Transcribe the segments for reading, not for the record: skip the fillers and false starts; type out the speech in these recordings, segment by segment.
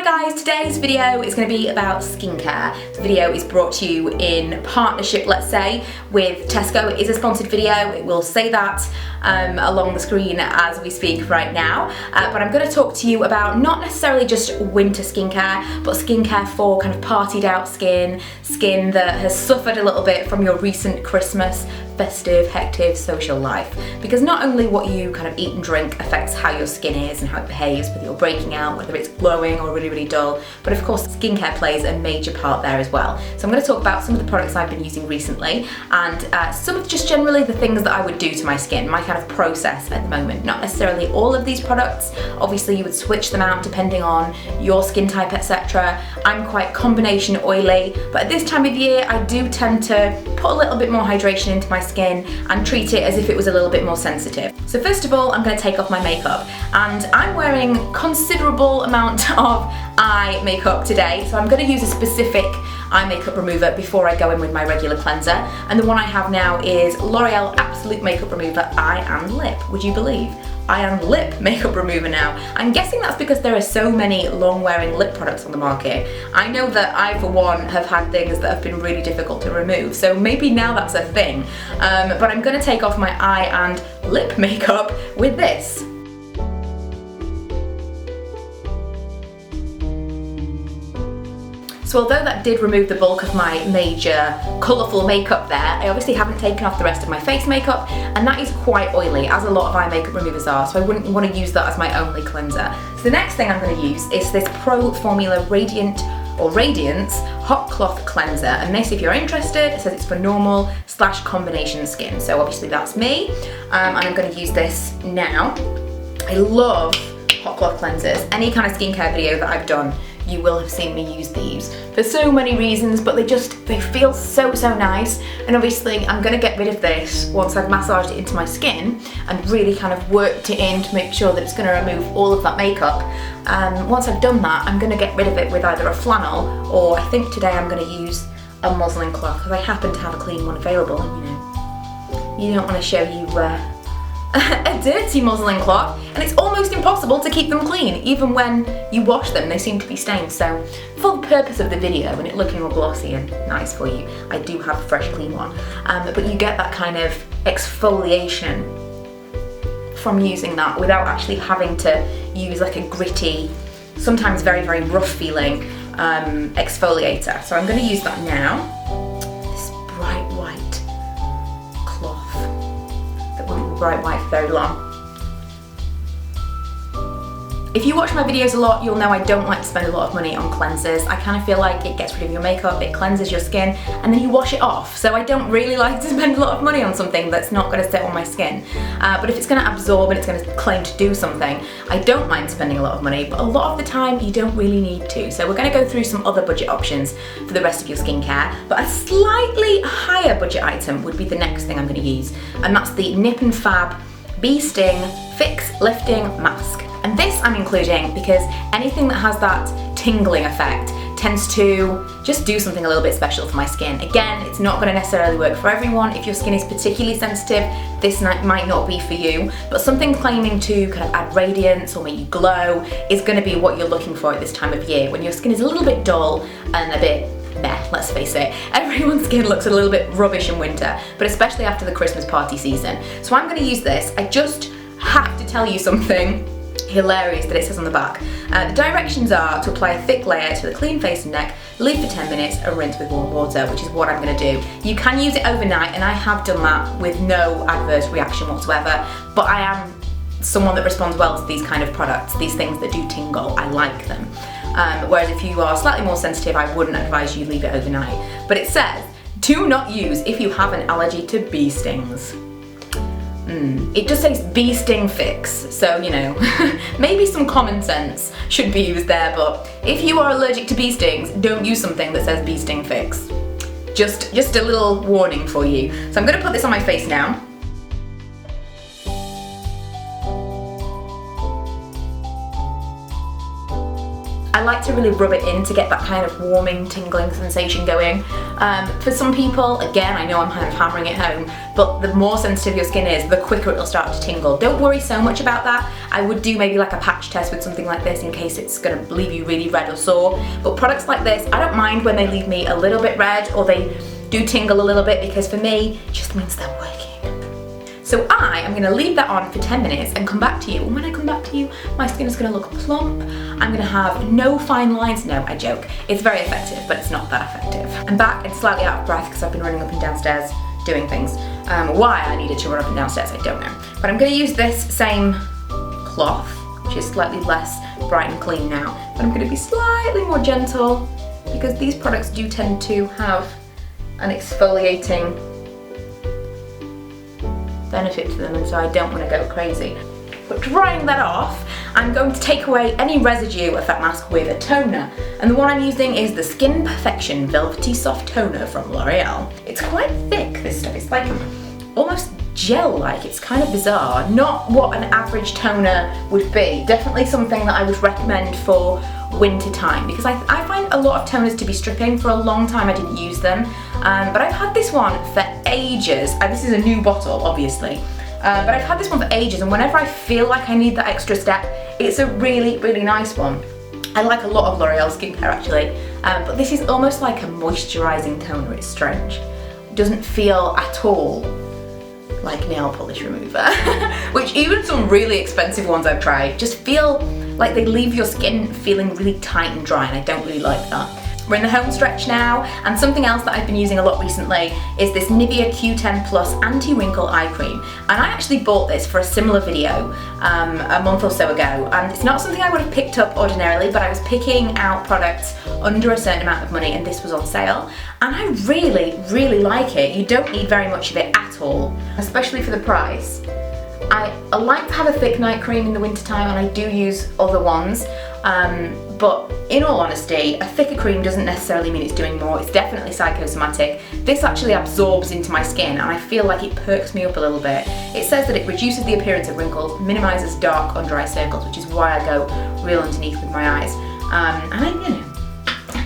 guys, today's video is going to be about skincare. The video is brought to you in partnership, let's say, with Tesco. It is a sponsored video, it will say that along the screen as we speak right now. But I'm going to talk to you about not necessarily just winter skincare, but skincare for kind of partied out skin that has suffered a little bit from your recent Christmas festive, hectic social life. Because not only what you kind of eat and drink affects how your skin is and how it behaves, whether you're breaking out, whether it's glowing or really, really dull, but of course skincare plays a major part there as well. So I'm going to talk about some of the products I've been using recently and some of just generally the things that I would do to my skin, my kind of process at the moment. Not necessarily all of these products, obviously you would switch them out depending on your skin type, etc. I'm quite combination oily, but at this time of year I do tend to put a little bit more hydration into my skin and treat it as if it was a little bit more sensitive. So first of all, I'm going to take off my makeup, and I'm wearing considerable amount of eye makeup today, so I'm going to use a specific eye makeup remover before I go in with my regular cleanser, and the one I have now is L'Oreal Absolute Makeup Remover Eye and Lip. Would you believe? Eye and lip makeup remover now. I'm guessing that's because there are so many long-wearing lip products on the market. I know that I, for one, have had things that have been really difficult to remove, so maybe now that's a thing. But I'm going to take off my eye and lip makeup with this. So although that did remove the bulk of my major colourful makeup there, I obviously haven't taken off the rest of my face makeup, and that is quite oily, as a lot of eye makeup removers are, so I wouldn't want to use that as my only cleanser. So the next thing I'm going to use is this Pro Formula Radiance Hot Cloth Cleanser, and this, if you're interested, it says it's for normal / combination skin, so obviously that's me, and I'm going to use this now. I love hot cloth cleansers. Any kind of skincare video that I've done, you will have seen me use these for so many reasons, but they feel so nice. And obviously I'm going to get rid of this once I've massaged it into my skin and really kind of worked it in to make sure that it's going to remove all of that makeup. Once I've done that, I'm going to get rid of it with either a flannel, or I think today I'm going to use a muslin cloth, because I happen to have a clean one available, and you don't want to show you a dirty muslin cloth, and it's almost impossible to keep them clean. Even when you wash them, they seem to be stained. So for the purpose of the video and it looking all glossy and nice for you, I do have a fresh clean one. But you get that kind of exfoliation from using that without actually having to use like a gritty, sometimes very rough feeling exfoliator. So I'm going to use that now. This bright white cloth that won't be bright white for very long. If you watch my videos a lot, you'll know I don't like to spend a lot of money on cleansers. I kind of feel like it gets rid of your makeup, it cleanses your skin, and then you wash it off. So I don't really like to spend a lot of money on something that's not going to sit on my skin. But if it's going to absorb and it's going to claim to do something, I don't mind spending a lot of money, but a lot of the time you don't really need to. So we're going to go through some other budget options for the rest of your skincare, but a slightly higher budget item would be the next thing I'm going to use, and that's the Nip+Fab Bee Sting Fix Lifting Mask. And this I'm including because anything that has that tingling effect tends to just do something a little bit special for my skin. Again, it's not going to necessarily work for everyone. If your skin is particularly sensitive, this might not be for you, but something claiming to kind of add radiance or make you glow is going to be what you're looking for at this time of year, when your skin is a little bit dull and a bit meh, let's face it. Everyone's skin looks a little bit rubbish in winter, but especially after the Christmas party season. So I'm going to use this. I just have to tell you something hilarious that it says on the back. The directions are to apply a thick layer to the clean face and neck, leave for 10 minutes and rinse with warm water, which is what I'm going to do. You can use it overnight, and I have done that with no adverse reaction whatsoever, but I am someone that responds well to these kind of products, these things that do tingle. I like them. Whereas if you are slightly more sensitive, I wouldn't advise you leave it overnight. But it says, do not use if you have an allergy to bee stings. It just says bee sting fix, so you know, maybe some common sense should be used there, but if you are allergic to bee stings, don't use something that says bee sting fix. Just a little warning for you. So I'm going to put this on my face now. I like to really rub it in to get that kind of warming, tingling sensation going. For some people, again, I know I'm kind of hammering it home, but the more sensitive your skin is, the quicker it'll start to tingle. Don't worry so much about that. I would do maybe like a patch test with something like this in case it's gonna leave you really red or sore. But products like this, I don't mind when they leave me a little bit red or they do tingle a little bit, because for me, it just means they're working. So I am gonna leave that on for 10 minutes and come back to you. And when I come back to you, my skin is gonna look plump. I'm gonna have no fine lines. No, I joke. It's very effective, but it's not that effective. I'm back and slightly out of breath because I've been running up and downstairs doing things. Why I needed to run up and downstairs, I don't know. But I'm gonna use this same cloth, which is slightly less bright and clean now. But I'm gonna be slightly more gentle because these products do tend to have an exfoliating benefit to them, and so I don't want to go crazy. But drying that off, I'm going to take away any residue of that mask with a toner. And the one I'm using is the Skin Perfection Velvety Soft Toner from L'Oreal. It's quite thick, this stuff. It's like almost gel-like. It's kind of bizarre. Not what an average toner would be. Definitely something that I would recommend for winter time, because I find a lot of toners to be stripping. For a long time I didn't use them, but I've had this one for ages. This is a new bottle, obviously, but I've had this one for ages, and whenever I feel like I need that extra step, it's a really, really nice one. I like a lot of L'Oreal skincare actually, but this is almost like a moisturising toner. It's strange. It doesn't feel at all like nail polish remover, which even some really expensive ones I've tried just feel like they leave your skin feeling really tight and dry, and I don't really like that. We're in the home stretch now, and something else that I've been using a lot recently is this Nivea Q10 Plus Anti-Wrinkle Eye Cream. And I actually bought this for a similar video a month or so ago, and it's not something I would have picked up ordinarily, but I was picking out products under a certain amount of money and this was on sale. And I really, really like it. You don't need very much of it at all, especially for the price. I like to have a thick night cream in the winter time, and I do use other ones, but in all honesty, a thicker cream doesn't necessarily mean it's doing more. It's definitely psychosomatic. This actually absorbs into my skin, and I feel like it perks me up a little bit. It says that it reduces the appearance of wrinkles, minimises dark under eye circles, which is why I go real underneath with my eyes. And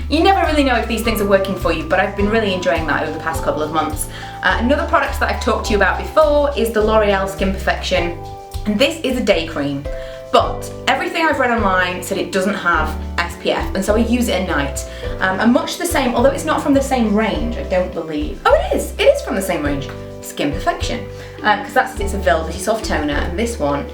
you never really know if these things are working for you, but I've been really enjoying that over the past couple of months. Another product that I've talked to you about before is the L'Oreal Skin Perfection, and this is a day cream, but everything I've read online said it doesn't have SPF, and so I use it at night. And much the same, although it's not from the same range, I don't believe. Oh, it is from the same range, Skin Perfection, because it's a velvety soft toner, and this one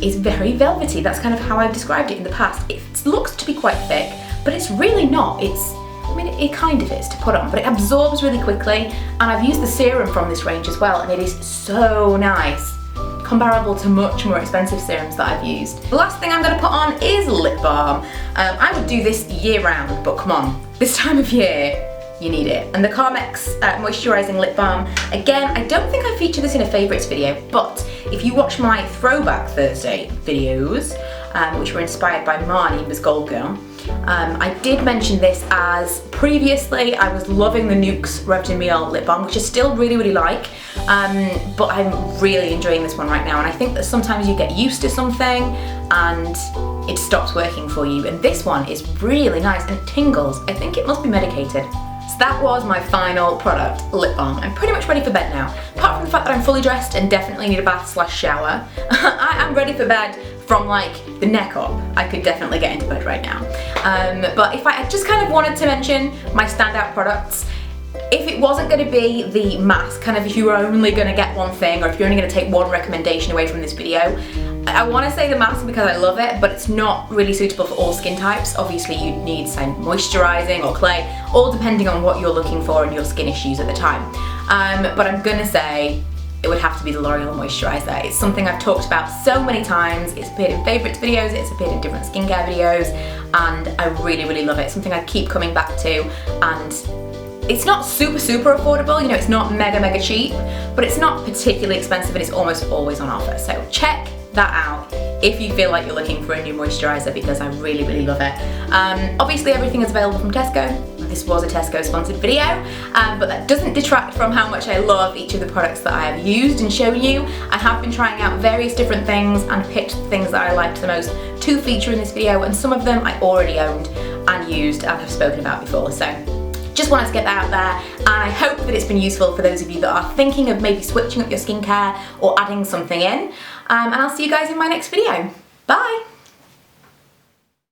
is very velvety. That's kind of how I've described it in the past. It looks to be quite thick, but it's really not. It kind of is to put on, but it absorbs really quickly, and I've used the serum from this range as well, and it is so nice, comparable to much more expensive serums that I've used. The last thing I'm going to put on is lip balm. I would do this year round, but come on, this time of year, you need it. And the Carmex Moisturising Lip Balm, again, I don't think I featured this in a favourites video, but if you watch my Throwback Thursday videos, which were inspired by Marnie, Miss Gold Girl, I did mention this as previously I was loving the Nuxe Revd & Miel lip balm, which I still really, really like, but I'm really enjoying this one right now, and I think that sometimes you get used to something and it stops working for you, and this one is really nice and tingles. I think it must be medicated. So that was my final product, lip balm. I'm pretty much ready for bed now. Apart from the fact that I'm fully dressed and definitely need a bath/shower, I am ready for bed from like the neck up. I could definitely get into bed right now. But if I just kind of wanted to mention my standout products, if it wasn't going to be the mask, kind of if you were only going to get one thing, or if you're only going to take one recommendation away from this video, I want to say the mask because I love it, but it's not really suitable for all skin types. Obviously you need some moisturising or clay, all depending on what you're looking for and your skin issues at the time. But I'm going to say it would have to be the L'Oreal moisturiser. It's something I've talked about so many times. It's appeared in favourites videos, it's appeared in different skincare videos, and I really, really love it. It's something I keep coming back to, and it's not super, super affordable, you know, it's not mega, mega cheap, but it's not particularly expensive, and it's almost always on offer. So check that out if you feel like you're looking for a new moisturiser, because I really, really love it. Obviously everything is available from Tesco. this was a Tesco sponsored video, but that doesn't detract from how much I love each of the products that I have used and shown you. I have been trying out various different things and picked things that I liked the most to feature in this video, and some of them I already owned and used and have spoken about before. So just wanted to get that out there, and I hope that it's been useful for those of you that are thinking of maybe switching up your skincare or adding something in. And I'll see you guys in my next video. Bye!